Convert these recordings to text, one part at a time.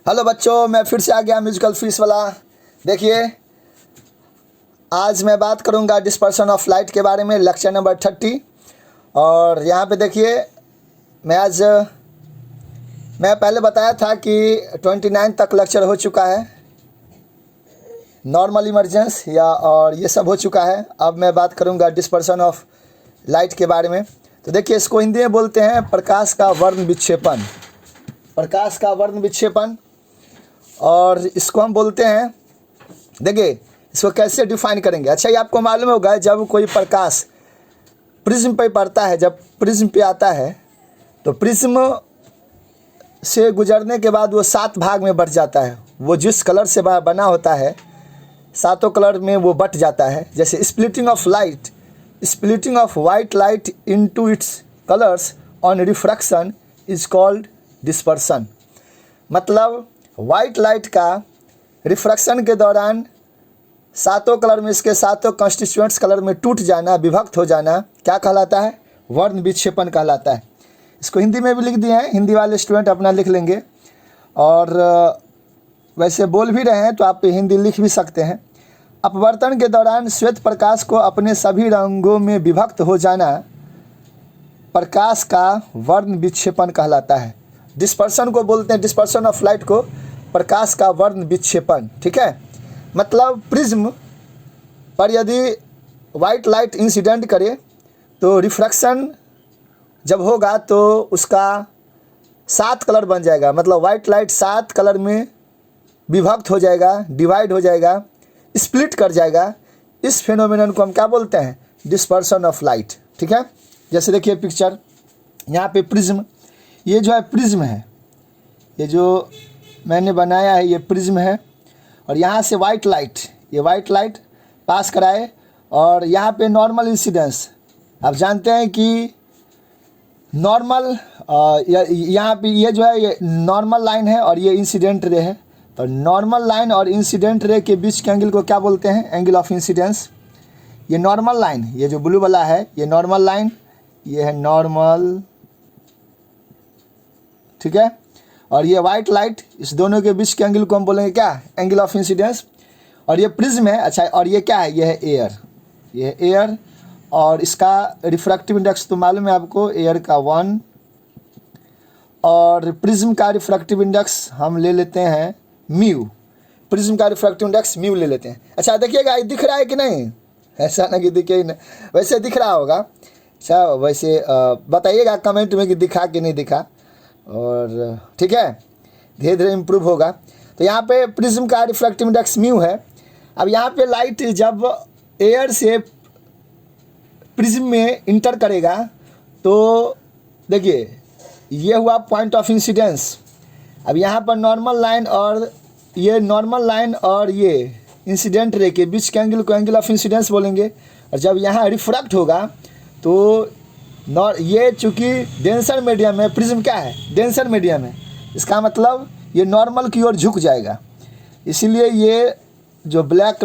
Hello बच्चों, मैं फिर से आ गया म्यूजिकल फीस वाला। देखिए, आज मैं बात करूंगा डिस्पर्सन ऑफ लाइट के बारे में, लेक्चर नंबर 30। और यहाँ पे देखिए, मैं पहले बताया था कि 29 तक लेक्चर हो चुका है, नॉर्मल इमरजेंस और ये सब हो चुका है। अब मैं बात करूंगा डिस्पर्सन ऑफ लाइट के बारे में। तो देखिए, इसको हिंदी में बोलते हैं प्रकाश का वर्ण विक्षेपण। प्रकाश का वर्ण विक्षेपण, और इसको हम बोलते हैं, देखिए इसको कैसे डिफाइन करेंगे। अच्छा, ये आपको मालूम होगा, जब कोई प्रकाश प्रिज्म पे पड़ता है, जब प्रिज्म पे आता है तो प्रिज्म से गुजरने के बाद वो 7 भाग में बट जाता है। वो जिस कलर से बना होता है, 7 कलर में वो बट जाता है। जैसे splitting of light, splitting of white light into its colours on refraction is called dispersion. मतलब वाइट लाइट का रिफ्रैक्शन के दौरान 7 कलर में, इसके 7 कॉन्स्टिट्यूएंट्स कलर में टूट जाना, विभक्त हो जाना, क्या कहलाता है? वर्ण विक्षेपण कहलाता है। इसको हिंदी में भी लिख दिए हैं, हिंदी वाले स्टूडेंट अपना लिख लेंगे। और वैसे बोल भी रहे हैं तो आप हिंदी लिख भी सकते हैं। अपवर्तन के दौरान श्वेत प्रकाश को अपने सभी रंगों में विभक्त हो जाना प्रकाश का वर्ण विक्षेपण कहलाता है। डिस्पर्सन को बोलते हैं, डिस्पर्सन ऑफ लाइट को प्रकाश का वर्ण विक्षेपण। ठीक है, मतलब प्रिज्म पर यदि वाइट लाइट इंसिडेंट करे तो रिफ्रैक्शन जब होगा तो उसका 7 कलर बन जाएगा। मतलब वाइट लाइट 7 कलर में विभक्त हो जाएगा, डिवाइड हो जाएगा, स्प्लिट कर जाएगा। इस फिनोमिनन को हम क्या बोलते हैं? Dispersion of light. ठीक है, जैसे देखिए पिक्चर, यहाँ पे प्रिज्म, ये जो है प्रिज्म है, ये जो मैंने बनाया है ये प्रिज्म है। और यहाँ से वाइट लाइट, ये वाइट लाइट पास कराए, और यहाँ पे नॉर्मल इंसिडेंस। आप जानते हैं कि नॉर्मल, यहाँ पे ये जो है ये नॉर्मल लाइन है और ये इंसिडेंट रे है। तो नॉर्मल लाइन और इंसिडेंट रे के बीच के एंगल को क्या बोलते हैं? Angle of incidence. ये नॉर्मल लाइन, ये जो ब्लू वाला है ये नॉर्मल लाइन, ये है नॉर्मल, ठीक है। और ये वाइट लाइट, इस दोनों के बीच के एंगल को हम बोलेंगे क्या? Angle of incidence. और ये प्रिज्म है। अच्छा, और ये क्या है? ये है एयर, ये है एयर। और इसका रिफ्रैक्टिव इंडेक्स तो मालूम है आपको, एयर का 1। और प्रिज्म का रिफ्रैक्टिव इंडेक्स हम ले लेते हैं म्यू। प्रिज्म का रिफ्रैक्टिव इंडेक्स म्यू ले लेते हैं। अच्छा देखिएगा, ये दिख रहा है कि नहीं? ऐसा ना कि दिखे ही नहीं, वैसे दिख रहा होगा। अच्छा, वैसे बताइएगा कमेंट में कि दिखा कि नहीं दिखा। और ठीक है, धीरे धीरे इम्प्रूव होगा। तो यहाँ पे प्रिज्म का रिफ्रैक्टिव इंडेक्स म्यू है। अब यहाँ पे लाइट जब एयर से प्रिज्म में इंटर करेगा तो देखिए, ये हुआ पॉइंट ऑफ इंसिडेंस। अब यहाँ पर नॉर्मल लाइन और ये नॉर्मल लाइन और ये इंसिडेंट रे के बीच के एंगल को एंगल ऑफ इंसिडेंस बोलेंगे। और जब यहाँ रिफ्रैक्ट होगा तो ये चूँकि डेंसर मीडियम है, प्रिज्म क्या है? डेंसर मीडियम है। इसका मतलब ये नॉर्मल की ओर झुक जाएगा, इसीलिए ये जो ब्लैक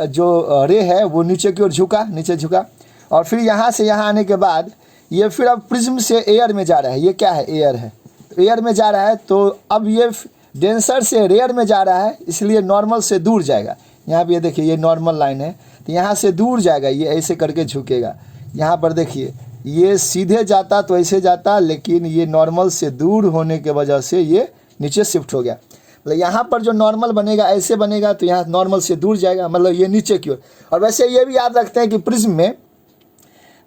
जो रे है वो नीचे की ओर झुका, नीचे झुका। और फिर यहाँ से यहाँ आने के बाद ये फिर अब प्रिज्म से एयर में जा रहा है। ये क्या है? एयर है। एयर में जा रहा है तो अब ये डेंसर से रेयर में जा रहा है, इसलिए नॉर्मल से दूर जाएगा। यहाँ पे ये देखिए, ये नॉर्मल लाइन है तो यहाँ से दूर जाएगा, ये ऐसे करके झुकेगा। यहाँ पर देखिए, ये सीधे जाता तो ऐसे जाता, लेकिन ये नॉर्मल से दूर होने के वजह से ये नीचे शिफ्ट हो गया। मतलब यहाँ पर जो नॉर्मल बनेगा ऐसे बनेगा, तो यहाँ नॉर्मल से दूर जाएगा, मतलब ये नीचे की ओर। और वैसे ये भी याद रखते हैं कि प्रिज्म में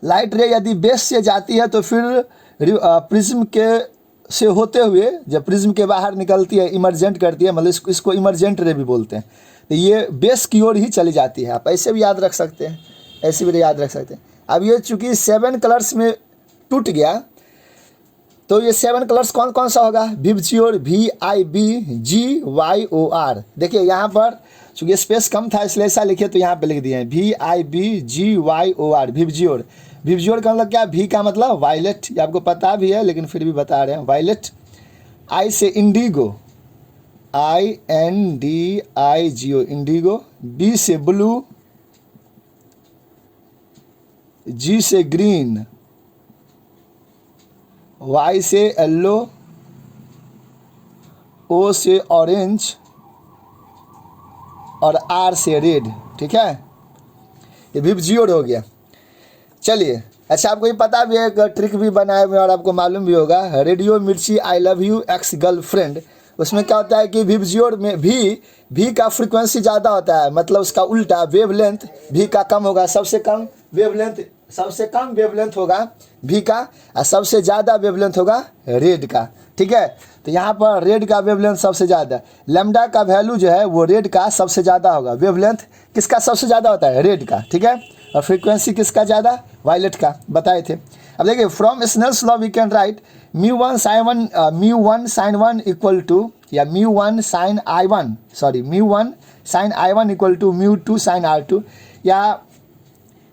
लाइट रे यदि बेस से जाती है तो फिर प्रिज्म के से होते हुए जब प्रिज्म के बाहर निकलती है, इमर्जेंट करती है, मतलब इसको इमर्जेंट रे भी बोलते हैं। तो ये बेस की ओर ही चली जाती है। आप ऐसे भी याद रख सकते हैं, ऐसे भी याद रख सकते हैं। अब ये चूँकि 7 कलर्स में टूट गया, तो ये 7 कलर्स कौन कौन सा होगा? VIBGYOR, VIBGYOR। देखिए यहाँ पर चूँकि स्पेस कम था इसलिए ऐसा लिखे, तो यहाँ पे लिख दिए हैं VIBGYOR, विबजियोर। विबजियोर का मतलब क्या? V का मतलब वायलेट, ये आपको पता भी है लेकिन फिर भी बता रहे हैं, वायलेट। I से इंडिगो, INDIGO, इंडिगो। B से ब्लू, G से ग्रीन, Y से येलो, O से ऑरेंज और R से रेड, ठीक है, ये विबजियोर हो गया। चलिए, अच्छा आपको ये पता भी है, एक ट्रिक भी बनाए हुए और आपको मालूम भी होगा, रेडियो मिर्ची I love you ex girlfriend, उसमें क्या होता है कि विबजियोर में भी का फ्रीक्वेंसी ज़्यादा होता है, मतलब उसका उल्टा वेवलेंथ भी का कम होगा, सबसे कम वेवलेंथ होगा भी का और सबसे ज़्यादा वेवलेंथ होगा रेड का, ठीक है। तो यहाँ पर रेड का वेवलेंथ सबसे ज़्यादा, लैम्डा का वैल्यू जो है वो रेड का सबसे ज़्यादा होगा, वेवलेंथ किसका सबसे ज़्यादा होता है, रेड का, ठीक है, और फ्रीक्वेंसी किसका ज़्यादा, वायलेट का, बताए थे। अब देखिए, from Snell's law we can write μ1 sin 1 equal to, या μ1 sin I1 equal to μ2 sin R2, या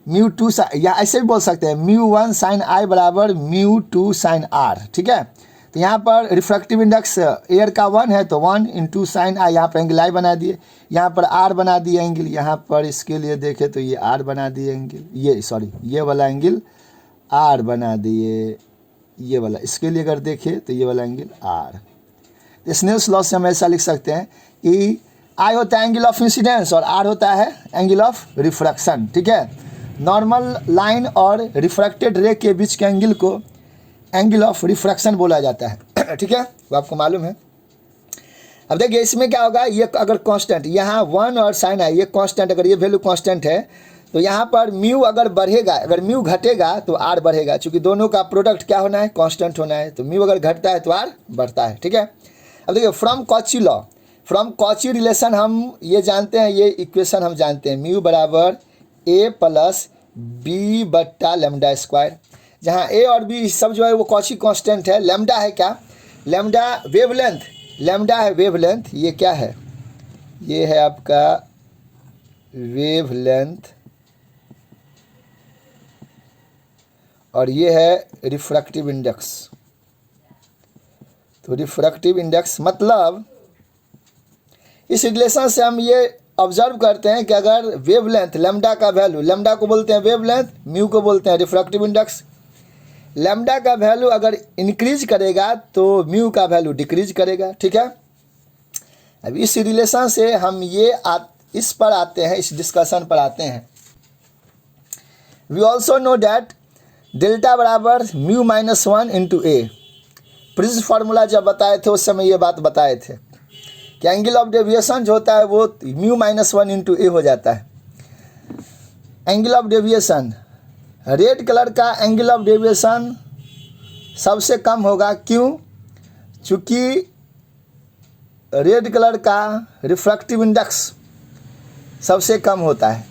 μ2 या ऐसे भी बोल सकते हैं μ1 sin I बराबर μ2 sin R, ठीक है। तो यहाँ पर रिफ्रैक्टिव इंडेक्स एयर का 1 है तो 1 इंटू साइन आई, यहाँ पर एंगल I बना दिए, यहाँ पर R बना दिए एंगल, यहाँ पर इसके लिए देखें तो ये R बना दिए एंगल, ये वाला एंगल R बना दिए, ये वाला, इसके लिए अगर देखें तो ये वाला एंगल R। स्नेल्स लॉ से हम ऐसा लिख सकते हैं कि I होता है एंगल ऑफ इंसिडेंस और R होता है एंगल ऑफ रिफ्रैक्शन, ठीक है। नॉर्मल लाइन और रिफ्रैक्टेड रे के बीच के एंगल को एंगल ऑफ रिफ्रैक्शन बोला जाता है, ठीक है, वो आपको मालूम है। अब देखिए इसमें क्या होगा, ये अगर कांस्टेंट, यहाँ 1 और साइन आई ये कांस्टेंट, अगर ये वैल्यू कांस्टेंट है तो यहाँ पर म्यू अगर बढ़ेगा, अगर म्यू घटेगा तो आर बढ़ेगा, क्योंकि दोनों का प्रोडक्ट क्या होना है, कांस्टेंट होना है, तो म्यू अगर घटता है तो आर बढ़ता है, ठीक है। अब देखिए from Cauchy law, from Cauchy relation हम ये जानते हैं, ये इक्वेशन हम जानते हैं, म्यू बराबर ए प्लस बी बट्टा लेमडा स्क्वायर, जहाँ ए और बी सब जो है वो कॉची कांस्टेंट है। लेमडा है क्या, लेमडा वेवलेंथ, लेमडा है वेवलेंथ, ये क्या है, ये है आपका वेवलेंथ, और ये है रिफ्रैक्टिव इंडेक्स। तो रिफ्रैक्टिव इंडेक्स मतलब इस रिलेशन से हम ये ऑब्जर्व करते हैं कि अगर वेवलेंथ, लेमडा का वैल्यू, लेमडा को बोलते हैं वेवलेंथ, म्यू को बोलते हैं रिफ्रैक्टिव इंडेक्स, लेमडा का वैल्यू अगर इंक्रीज करेगा तो म्यू का वैल्यू डिक्रीज करेगा, ठीक है। अब इस रिलेशन से हम इस पर आते हैं, इस डिस्कशन पर आते हैं। We also know that delta बराबर mu minus 1 into A, prism formula जब बताए थे उस समय ये बात बताए थे कि एंगल ऑफ डेविएशन जो होता है वो म्यू माइनस 1 इंटू ए हो जाता है। Angle of deviation, red colour का एंगल ऑफ डेविएशन सबसे कम होगा, क्यों, चूँकि रेड कलर का रिफ्रैक्टिव इंडेक्स सबसे कम होता है,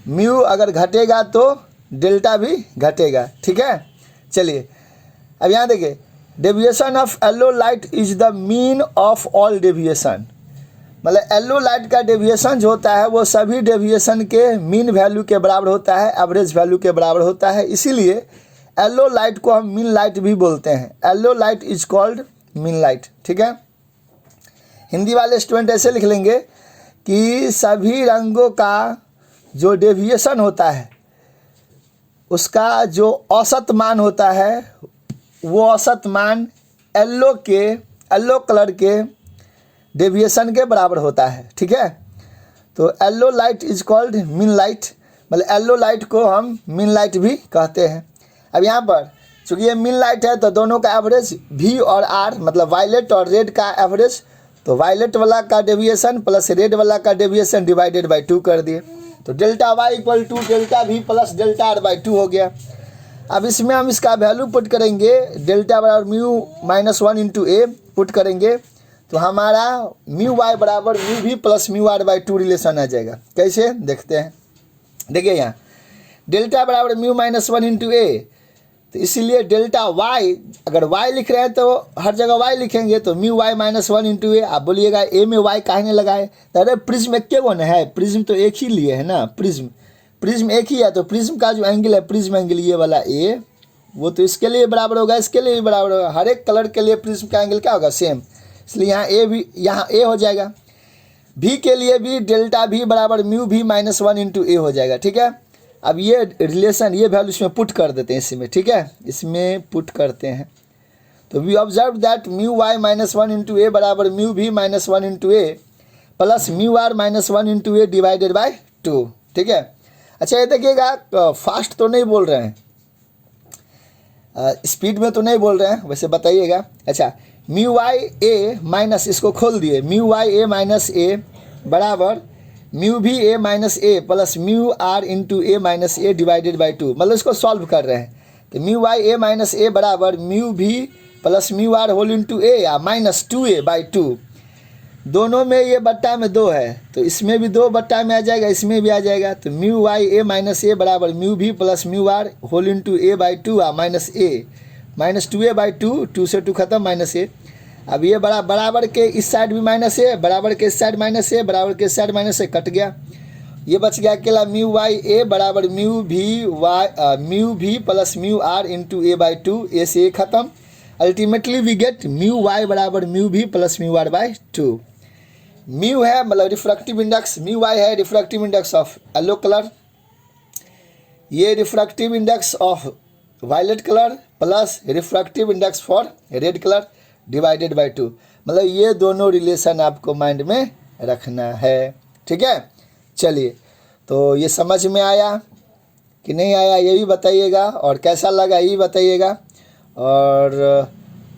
म्यू अगर घटेगा तो डेल्टा भी घटेगा, ठीक है। चलिए अब यहाँ देखिए, deviation of yellow light is the mean of all deviation, मतलब येलो लाइट का डेविएशन जो होता है वो सभी डेविएशन के मीन वैल्यू के बराबर होता है, एवरेज वैल्यू के बराबर होता है, इसीलिए येलो लाइट को हम मीन लाइट भी बोलते हैं। Yellow light is called mean light, ठीक है। हिंदी वाले स्टूडेंट ऐसे लिख लेंगे कि सभी रंगों का जो डेविएशन होता है उसका जो औसत मान होता है वो औसत मान येलो कलर के डेविएशन के बराबर होता है, ठीक है। तो yellow light is called mean light, मतलब येलो लाइट को हम मीन लाइट भी कहते हैं। अब यहाँ पर चूँकि ये मीन लाइट है तो दोनों का एवरेज V और R, मतलब वायलेट और रेड का एवरेज, तो वायलेट वाला का डेविएशन प्लस रेड वाला का डेविएशन डिवाइडेड बाई 2 कर दिए, तो delta Y equal to delta V plus delta R by 2 हो गया। अब इसमें हम इसका वैल्यू पुट करेंगे, डेल्टा बराबर mu minus 1 into A put करेंगे तो हमारा म्यू वाई बराबर mu V plus mu R by 2 relation आ जाएगा। कैसे देखते हैं, देखिए यहाँ डेल्टा बराबर म्यू माइनस 1 इंटू ए, तो इसीलिए डेल्टा वाई, अगर वाई लिख रहे हैं तो हर जगह वाई लिखेंगे, तो म्यू वाई माइनस 1 इंटू ए। आप बोलिएगा ए में वाई काहे नहीं लगाए, तो अरे प्रिज्म एक के वन है, प्रिज्म तो एक ही लिए है ना, प्रिज्म एक ही है, तो प्रिज्म का जो एंगल है, प्रिज्म एंगल ये वाला ए, वो तो इसके लिए बराबर होगा, इसके लिए भी बराबर होगा, हर एक कलर के लिए प्रिज्म का एंगल क्या होगा, सेम, इसलिए यहाँ ए भी, यहाँ ए हो जाएगा। भी के लिए भी डेल्टा भी बराबर म्यू भी माइनस 1 इंटू ए हो जाएगा, ठीक है। अब ये रिलेशन, ये वैल्यू इसमें पुट कर देते हैं, इसमें, ठीक है, इसमें पुट करते हैं तो we observe that mu Y minus one into A बराबर mu V minus one into A plus mu R minus one into A divided by two. ठीक है। अच्छा ये देखिएगा, फास्ट तो नहीं बोल रहे हैं, स्पीड में तो नहीं बोल रहे हैं, वैसे बताइएगा। अच्छा, म्यू वाई ए माइनस, इसको खोल दिए, mu Y A minus A बराबर mu V A minus A plus mu R into A minus A divided by two, मतलब इसको सॉल्व कर रहे हैं। तो mu Y A minus A बराबर म्यू भी plus mu R whole into A या minus two A by two, दोनों में ये बट्टा में 2 है तो इसमें भी 2 बट्टा में आ जाएगा, इसमें भी आ जाएगा। तो mu Y A minus A बराबर म्यू भी plus mu R whole into A by two minus A minus 2a by 2 से 2 खत्म माइनस ए। अब ये बराबर के इस साइड भी माइनस ए, बराबर के इस साइड माइनस ए, बराबर के इस साइड माइनस ए, कट गया। ये बच गया अकेला म्यू वाई ए बराबर म्यू भी plus mu R into A by two, A से ए खत्म। Ultimately we get mu Y बराबर म्यू भी plus mu R by two. Mu है मतलब रिफ्रैक्टिव इंडेक्स, म्यू वाई है refractive index of yellow colour, ये refractive index of violet colour plus refractive index for red colour divided by 2, मतलब ये दोनों relation आपको माइंड में रखना है। ठीक है, चलिए तो ये समझ में आया कि नहीं आया ये भी बताइएगा, और कैसा लगा ये भी बताइएगा, और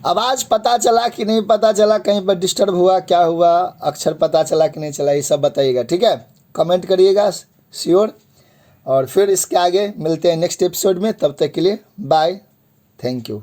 आवाज़ पता चला कि नहीं पता चला, कहीं पर डिस्टर्ब हुआ क्या हुआ, अक्षर पता चला कि नहीं चला, ये सब बताइएगा। ठीक है, कमेंट करिएगा श्योर, और फिर इसके आगे मिलते हैं नेक्स्ट एपिसोड में। तब तक के लिए बाय, थैंक यू।